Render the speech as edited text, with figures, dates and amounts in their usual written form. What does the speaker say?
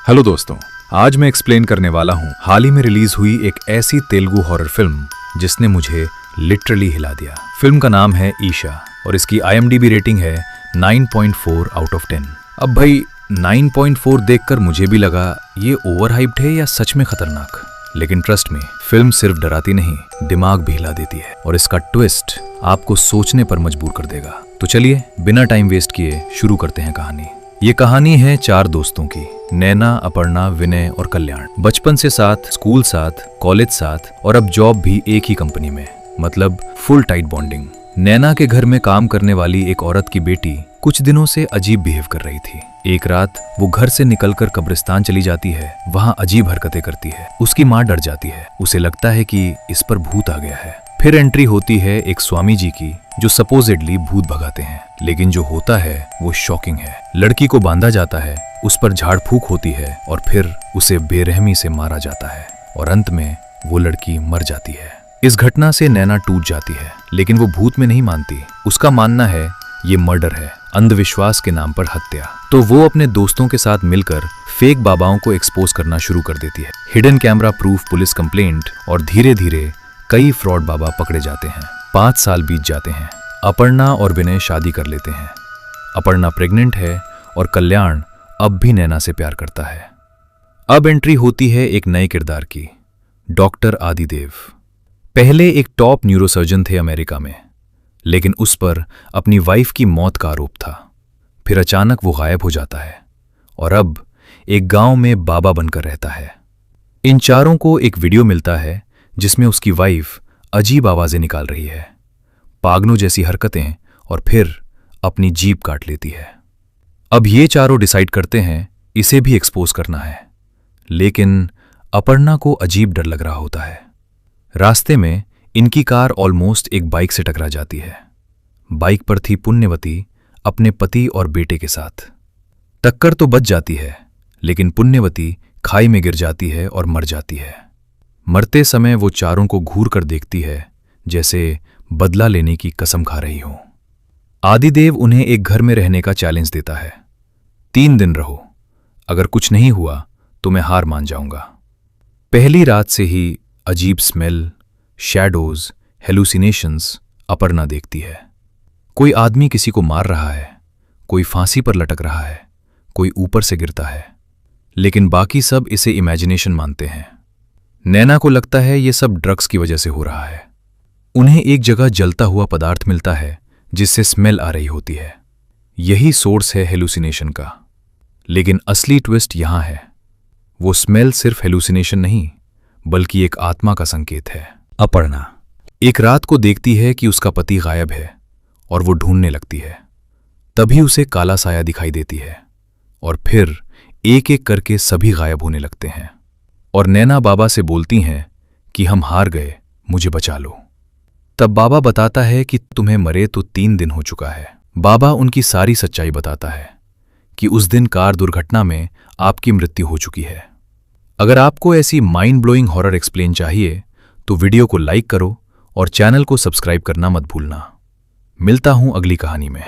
Hello दोस्तों, आज मैं एक्सप्लेन करने वाला हूँ हाल ही में रिलीज हुई एक ऐसी तेलुगु हॉरर फिल्म जिसने मुझे लिटरली हिला दिया। फिल्म का नाम है ईशा और इसकी IMDb रेटिंग है 9.4 आउट ऑफ 10। अब भाई 9.4 देखकर मुझे भी लगा ये ओवर हाइप्ड है या सच में खतरनाक, लेकिन ट्रस्ट में फिल्म सिर्फ डराती नहीं, दिमाग भी हिला देती है और इसका ट्विस्ट आपको सोचने पर मजबूर कर देगा। तो चलिए बिना टाइम वेस्ट किए शुरू करते हैं कहानी। ये कहानी है 4 दोस्तों की, नैना, अपर्णा, विनय और कल्याण। बचपन से साथ, स्कूल साथ, कॉलेज साथ और अब जॉब भी एक ही कंपनी में, मतलब फुल टाइट बॉन्डिंग। नैना के घर में काम करने वाली एक औरत की बेटी कुछ दिनों से अजीब बिहेव कर रही थी। एक रात वो घर से निकलकर कब्रिस्तान चली जाती है, वहाँ अजीब हरकतें करती है। उसकी माँ डर जाती है, उसे लगता है कि इस पर भूत आ गया है। फिर एंट्री होती है एक स्वामी जी की जो सपोजिडली भूत भगाते हैं, लेकिन जो होता है वो शॉकिंग है। लड़की को बांधा जाता है, उस पर झाड़ फूक होती है और फिर उसे बेरहमी से मारा जाता है और अंत में वो लड़की मर जाती है। इस घटना से नैना टूट जाती है, लेकिन वो भूत में नहीं मानती। उसका मानना है ये मर्डर है, अंधविश्वास के नाम पर हत्या। तो वो अपने दोस्तों के साथ मिलकर फेक बाबाओं को एक्सपोज करना शुरू कर देती है। Hidden camera proof police complaint और धीरे धीरे कई फ्रॉड बाबा पकड़े जाते हैं। 5 साल बीत जाते हैं। अपर्णा और विनय शादी कर लेते हैं। अपर्णा प्रेग्नेंट है और कल्याण अब भी नैना से प्यार करता है। अब एंट्री होती है एक नए किरदार की, डॉक्टर आदिदेव। पहले एक टॉप न्यूरोसर्जन थे अमेरिका में, लेकिन उस पर अपनी वाइफ की मौत का आरोप था। फिर अचानक वो गायब हो जाता है और अब एक गांव में बाबा बनकर रहता है। इन चारों को एक वीडियो मिलता है जिसमें उसकी वाइफ अजीब आवाजें निकाल रही है, पागलों जैसी हरकतें, और फिर अपनी जीभ काट लेती है। अब ये चारों डिसाइड करते हैं इसे भी एक्सपोज करना है, लेकिन अपर्णा को अजीब डर लग रहा होता है। रास्ते में इनकी कार ऑलमोस्ट एक बाइक से टकरा जाती है। बाइक पर थी पुण्यवती अपने पति और बेटे के साथ। टक्कर तो बच जाती है, लेकिन पुण्यवती खाई में गिर जाती है और मर जाती है। मरते समय वो चारों को घूर कर देखती है, जैसे बदला लेने की कसम खा रही हो। आदिदेव उन्हें एक घर में रहने का चैलेंज देता है। 3 दिन रहो, अगर कुछ नहीं हुआ तो मैं हार मान जाऊंगा। पहली रात से ही अजीब स्मेल, शैडोज, हेलुसिनेशंस अपर्णा देखती है। कोई आदमी किसी को मार रहा है, कोई फांसी पर लटक रहा है, कोई ऊपर से गिरता है, लेकिन बाकी सब इसे इमेजिनेशन मानते हैं। नैना को लगता है ये सब ड्रग्स की वजह से हो रहा है। उन्हें एक जगह जलता हुआ पदार्थ मिलता है जिससे स्मेल आ रही होती है। यही सोर्स है हेलुसिनेशन का। लेकिन असली ट्विस्ट यहां है, वो स्मेल सिर्फ हेलुसिनेशन नहीं बल्कि एक आत्मा का संकेत है। अपर्णा एक रात को देखती है कि उसका पति गायब है और वो ढूंढने लगती है। तभी उसे काला साया दिखाई देती है और फिर एक एक करके सभी गायब होने लगते हैं। और नैना बाबा से बोलती हैं कि हम हार गए, मुझे बचा लो। तब बाबा बताता है कि तुम्हें मरे तो 3 दिन हो चुका है। बाबा उनकी सारी सच्चाई बताता है कि उस दिन कार दुर्घटना में आपकी मृत्यु हो चुकी है। अगर आपको ऐसी माइंड ब्लोइंग हॉरर एक्सप्लेन चाहिए तो वीडियो को लाइक करो और चैनल को सब्सक्राइब करना मत भूलना। मिलता हूं अगली कहानी में।